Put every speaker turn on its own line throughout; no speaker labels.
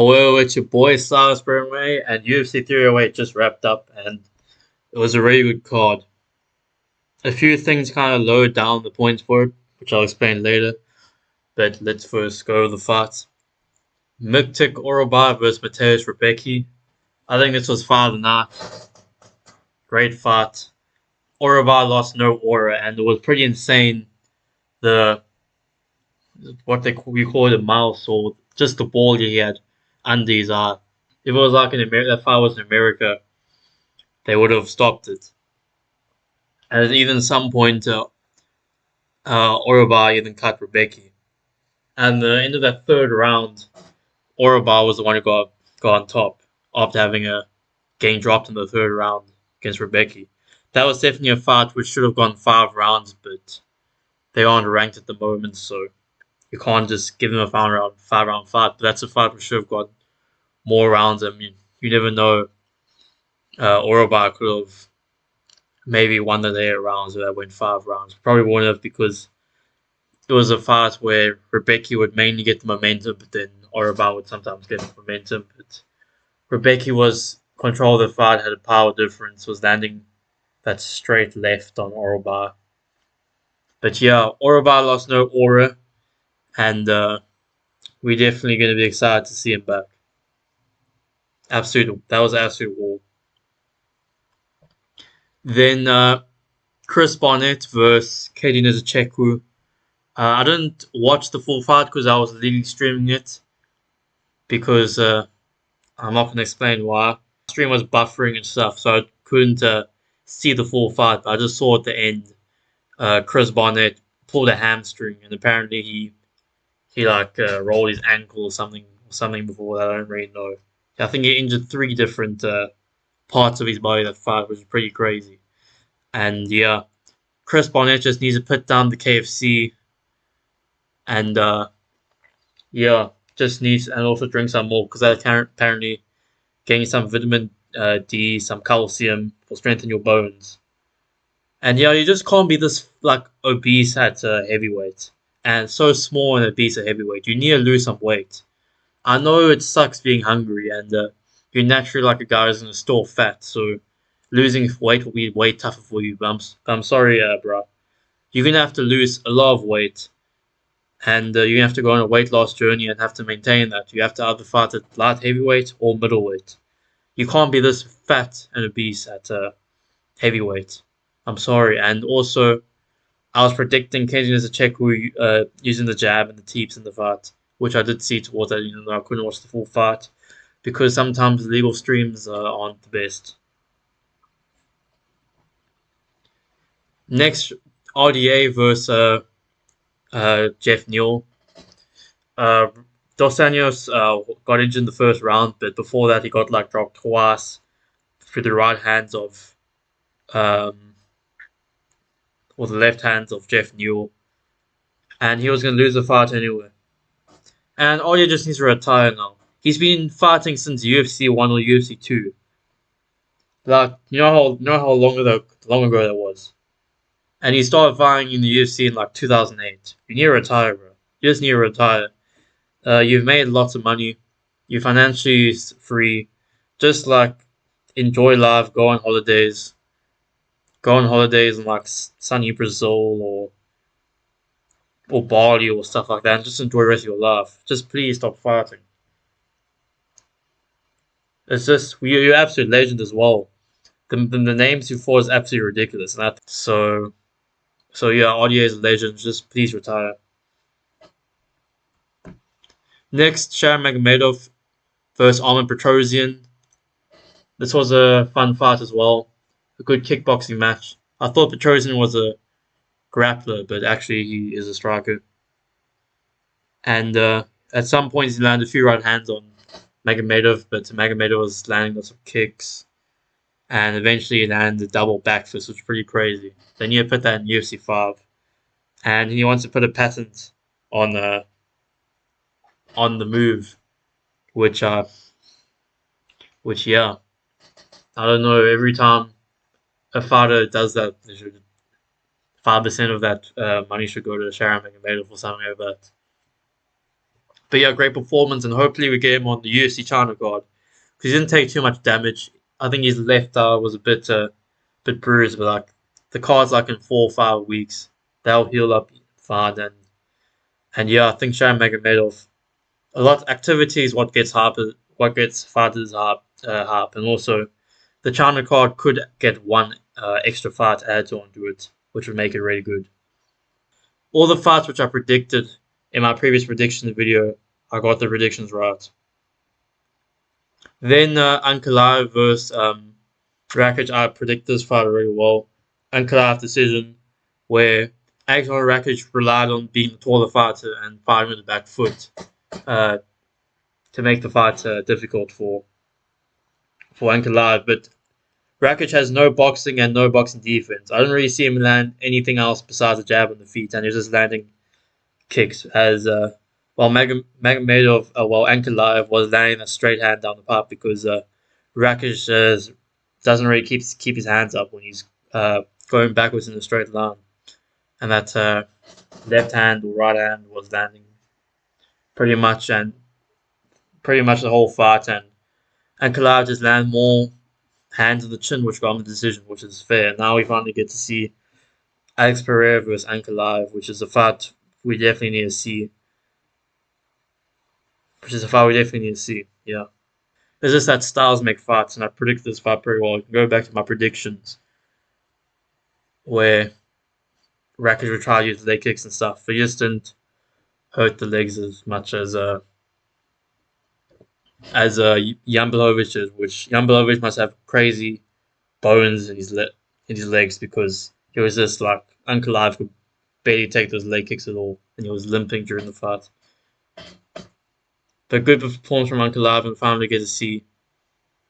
Well, it's your boy Cyrus Bermay, and UFC 308 just wrapped up, and it was a really good card. A few things kind of lowered down the points for it, which I'll explain later, but let's first go over the fights. Miktik Orobai versus Mateusz Rebecki. I think this was fight of the night. Great fight. Orobai lost no aura, and it was pretty insane. The we call it a mouse, or just the ball he had under his eye. If it was like in America, that fight was in America, they would have stopped it. And even some point, Orobai even cut Rebecki. And the end of that third round, Orobai was the one who got on top after having a game dropped in the third round against Rebecki. That was definitely a fight which should have gone 5 rounds, but they aren't ranked at the moment, so you can't just give them a 5 round fight. But that's a fight which should have got more rounds. I mean, you never know. Orobai could have maybe won the later rounds if that went 5 rounds. Probably wouldn't have, because it was a fight where Rebecki would mainly get the momentum, but then Orobai would sometimes get the momentum. But Rebecki was control of the fight, had a power difference, was landing that straight left on Orobai. But yeah, Orobai lost no aura, and we're definitely going to be excited to see him back. That was absolute war. Then Chris Barnett versus Katie Nizichekwu. I didn't watch the full fight because I was legally streaming it, because I'm not going to explain why. The stream was buffering and stuff, so I couldn't see the full fight. But I just saw at the end Chris Barnett pulled a hamstring, and apparently he rolled his ankle or something before that. I don't really know. I think he injured 3 different parts of his body that fight, which is pretty crazy. And yeah, Chris Barnett just needs to put down the KFC, and yeah, just needs, and also drink some more, because that apparently getting some vitamin D, some calcium will strengthen your bones. And yeah, you just can't be this obese at heavyweight, and so small and obese at heavyweight. You need to lose some weight. I know it sucks being hungry, and you're naturally like a guy who's gonna store fat, so losing weight will be way tougher for you. But I'm sorry, bro. You're gonna have to lose a lot of weight, and you're gonna have to go on a weight loss journey and have to maintain that. You have to either fight at light heavyweight or middleweight. You can't be this fat and obese at heavyweight. I'm sorry. And also, I was predicting Kenji Nizichekwu using the jab and the teeps in the fight, which I did see towards that, even though I couldn't watch the full fight, because sometimes legal streams aren't the best. Next, RDA versus Jeff Neal. Dos Anjos got injured in the first round, but before that he got dropped twice through the right hands of or the left hands of Jeff Neal, and he was going to lose the fight anyway. And RDA just needs to retire now. He's been fighting since UFC 1 or UFC 2. You know how long ago that was. And he started fighting in the UFC in 2008. You need to retire, bro. You just need to retire. You've made lots of money. You're financially free. Just enjoy life. Go on holidays. Go on holidays in sunny Brazil or Bali or stuff like that, and just enjoy the rest of your life. Just please stop fighting. It's just you're absolute legend as well. The names you fought is absolutely ridiculous. And so yeah, RDA is a legend. Just please retire. Next, Sharon Magomedov versus Armen Petrosyan. This was a fun fight as well. A good kickboxing match. I thought Petrosyan was a grappler, but actually he is a striker. And at some points he landed a few right hands on Magomedov, but Magomedov was landing lots of kicks. And eventually he landed a double back fist, which was pretty crazy. Then you put that in UFC 5. And he wants to put a patent on the move, which yeah, I don't know. Every time a fighter does that, 5% of that money should go to Sharon Magomedov or something like that. But yeah, great performance, and hopefully we get him on the UFC China card because he didn't take too much damage. I think his left eye was a bit bruised, but like the card's like in 4 or 5 weeks, they'll heal up fine. And yeah, I think Shan Magomedov, a lot of activity is what gets fighters hype, and also the China card could get one extra fight added onto it, which would make it really good. All the fights which I predicted in my previous predictions video, I got the predictions right. Then Ankalaev versus Rakic, I predicted this fight really well. Ankalaev decision, where Alexander Rakic relied on being the taller fighter and fighting with the back foot uh, to make the fight difficult for Ankalaev. But Rakic has no boxing and no boxing defense. I didn't really see him land anything else besides a jab on the feet, and he was just landing kicks as while Magomedov, Ankalaev was landing a straight hand down the pipe because Rakic doesn't really keep his hands up when he's going backwards in a straight line, and that left hand or right hand was landing pretty much the whole fight, and Ankalaev just landed more hands on the chin, which got him the decision, which is fair. Now we finally get to see Alex Pereira versus Ankalaev, which is a fight we definitely need to see. Yeah. It's just that styles make fights, and I predicted this fight pretty well. I can go back to my predictions where Rakic would try to use leg kicks and stuff, but he just didn't hurt the legs as much as Jan Blachowicz, which Jan Blachowicz must have crazy bones in his legs because he was just like Ankalaev could barely take those leg kicks at all, and he was limping during the fight. But good performance from Ankalaev, and finally get to see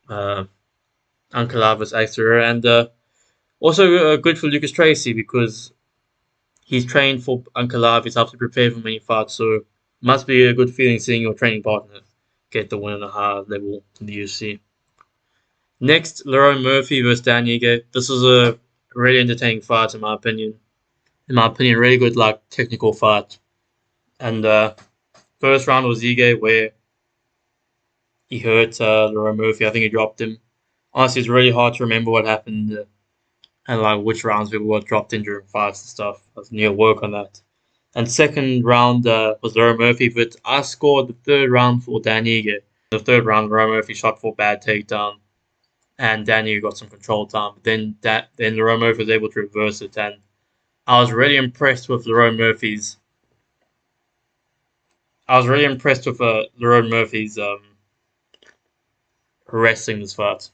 Ankalaev versus Alex Pereira, and also good for Lucas Tracy because he's trained for Ankalaev. He's to prepare for many fights, so must be a good feeling seeing your training partner get the win at a high level in the UFC. Next, Lerone Murphy versus Dan Ige. This was a really entertaining fight in my opinion. Really good like technical fight. And first round was Ige where he hurt Lerone Murphy. I think he dropped him. Honestly, it's really hard to remember what happened and like which rounds people got dropped in during fights and stuff. I was near work on that. And second round was Lerone Murphy, but I scored the third round for Dan Ige. The third round, Lerone Murphy shot for a bad takedown, and Dan Ige got some control time. But then Lerone Murphy was able to reverse it, and I was really impressed with Lerone Murphy's. Wrestling this fight.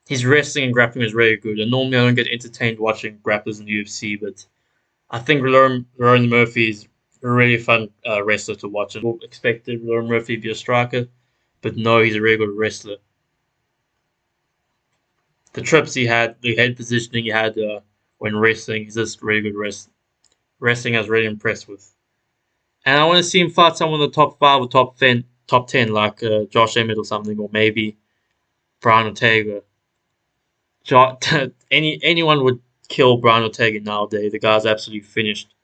His wrestling and grappling is really good, and normally I don't get entertained watching grapplers in the UFC, but I think Lerone Murphy is a really fun wrestler to watch. I expected Lerone Murphy to be a striker, but no, he's a really good wrestler. The trips he had, the head positioning he had when wrestling, he's just really good wrestling. Wrestling I was really impressed with. And I want to see him fight someone in the top 5 or top 10 like Josh Emmett or something, or maybe Brian Ortega. Anyone would kill Brian Ortega nowadays. The guy's absolutely finished.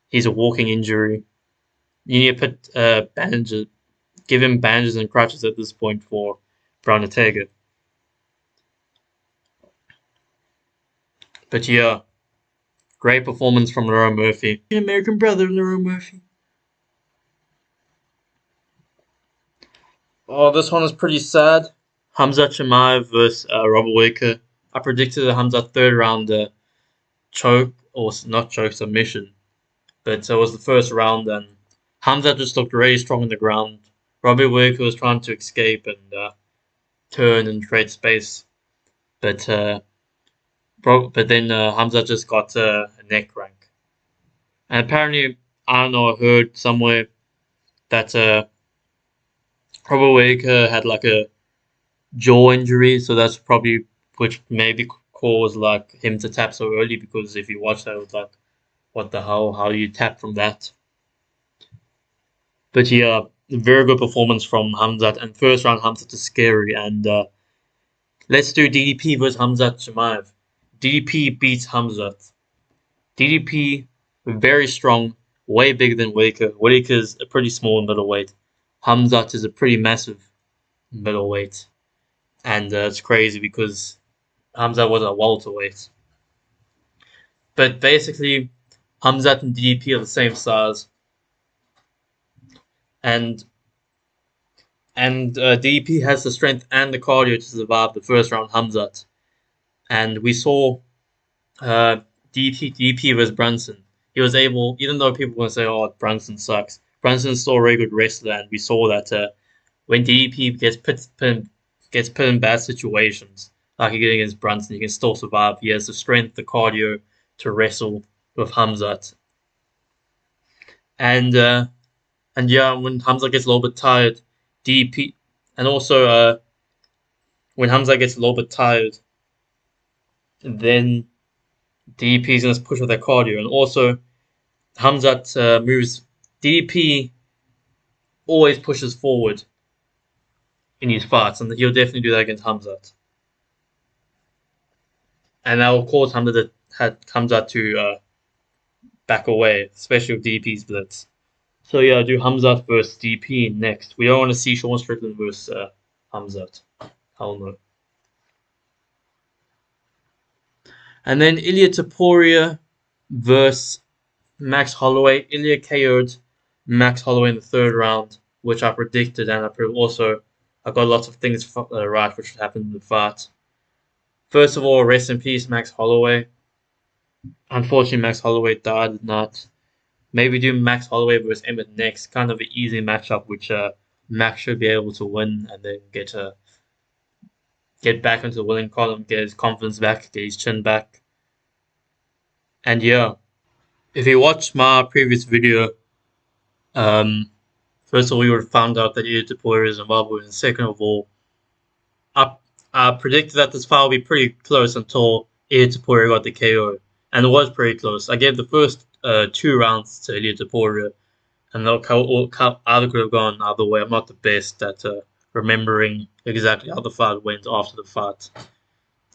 He's a walking injury. You need to put bandages, give him bandages and crutches at this point for Brian Ortega. But yeah, great performance from Lerone Murphy. American brother, Lerone Murphy. Oh, this one is pretty sad. Khamzat Chimaev versus Robert Whitaker. I predicted a Khamzat third round choke, or not choke, submission. But it was the first round, and Khamzat just looked really strong on the ground. Robert Whitaker was trying to escape and turn and create space. But then Khamzat just got a neck crank. And apparently, I don't know, I heard somewhere that Robert Whitaker had like a jaw injury, so that's probably which maybe caused like him to tap so early, because if you watch that, it was like, what the hell? How do you tap from that? But yeah, very good performance from Khamzat, and first round Khamzat is scary, and let's do DDP versus Khamzat Chimaev. DDP beats Khamzat. DDP very strong, way bigger than Whittaker. Whittaker's a pretty small middleweight. Khamzat is a pretty massive middleweight. And it's crazy because Khamzat was a welterweight. But basically, Khamzat and DDP are the same size. And DDP has the strength and the cardio to survive the first round Khamzat. And we saw DDP versus Brunson. He was able, even though people want to say, "Oh, Brunson sucks," Brunson's still a very good wrestler, and we saw that when DDP gets put in bad situations, like he did against Brunson, he can still survive. He has the strength, the cardio to wrestle with Khamzat. And yeah, when Khamzat gets a little bit tired, DDP, and also when Khamzat gets a little bit tired, then DDP is going to push with their cardio, and also Khamzat moves. DDP always pushes forward in his fights, and he'll definitely do that against Khamzat. And that will cause Khamzat to back away, especially with DDP's blitz. So yeah, I'll do Khamzat versus DDP next. We don't want to see Sean Strickland versus Khamzat. Hell no. And then Ilia Topuria versus Max Holloway. Ilia KO'd Max Holloway in the third round, which I predicted, and I got lots of things right which would happen in the fight. First of all, rest in peace, Max Holloway. Unfortunately, Max Holloway died at night. Maybe do Max Holloway versus Emmett next, kind of an easy matchup, which Max should be able to win and then get back into the winning column, get his confidence back, get his chin back. And yeah, if you watched my previous video, first of all, we would have found out that Ilia Topuria is involved, and second of all, I predicted that this fight would be pretty close until Ilia Topuria got the KO, and it was pretty close. I gave the first 2 rounds to Ilia Topuria, and either could have gone either way. I'm not the best at remembering exactly how the fight went after the fight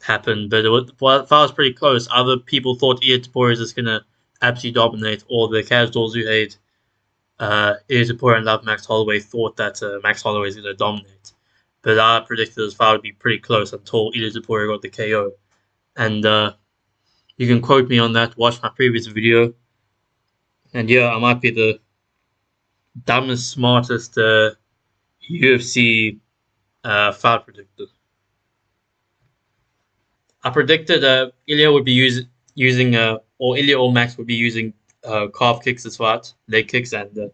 happened, but the fight was pretty close. Other people thought Ilia Topuria is going to absolutely dominate, or the casuals who hate Ilia Topuria and love Max Holloway thought that Max Holloway is going to dominate. But I predicted this fight would be pretty close until Ilia Topuria got the KO. And you can quote me on that, watch my previous video. And yeah, I might be the dumbest, smartest UFC fight predictor. I predicted Ilia would be using or Ilia or Max would be using calf kicks this fight, leg kicks, and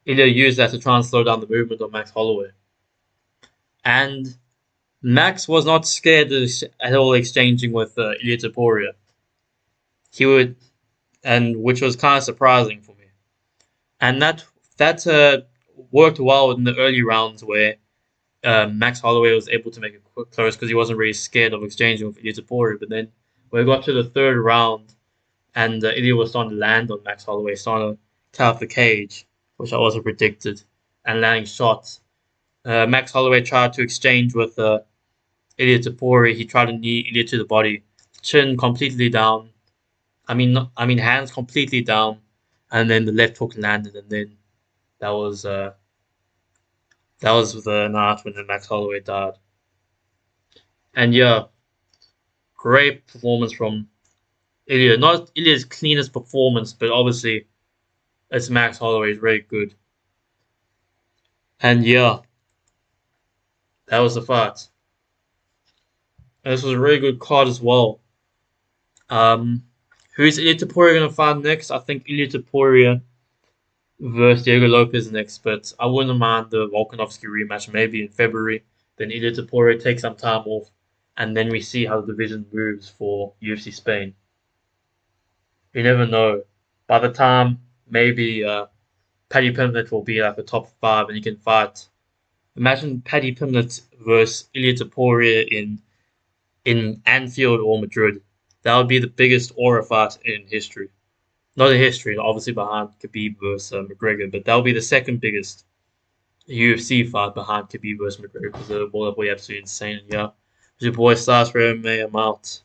Ilia used that to try and slow down the movement of Max Holloway. And Max was not scared at all exchanging with Ilia Topuria. He would, and which was kind of surprising for me. And that worked well in the early rounds where Max Holloway was able to make it close because he wasn't really scared of exchanging with Ilia Topuria. But then when we got to the third round, and Ilia was starting to land on Max Holloway, starting to cut off the cage, which I also predicted, and landing shots. Max Holloway tried to exchange with Ilia Topuria. He tried to knee Ilia to the body, chin completely down. I mean, hands completely down, and then the left hook landed, and then that was the night when Max Holloway died. And yeah, great performance from Ilia. Not Ilia's cleanest performance, but obviously it's Max Holloway. Is very good. And yeah, that was the fight. And this was a really good card as well. Who is Ilia Topuria going to fight next? I think Ilia Topuria versus Diego Lopez next, but I wouldn't mind the Volkanovski rematch maybe in February. Then Ilia Topuria takes some time off, and then we see how the division moves for UFC Spain. You never know. By the time, maybe Paddy Pimblett will be like the top 5 and he can fight. Imagine Paddy Pimblett versus Ilia Topuria in Anfield or Madrid. That would be the biggest aura fight in history. Not in history, obviously behind Khabib versus McGregor, but that would be the second biggest UFC fight behind Khabib versus McGregor because the will be absolutely insane. And yeah, your boy Stars for MMA. I'm out.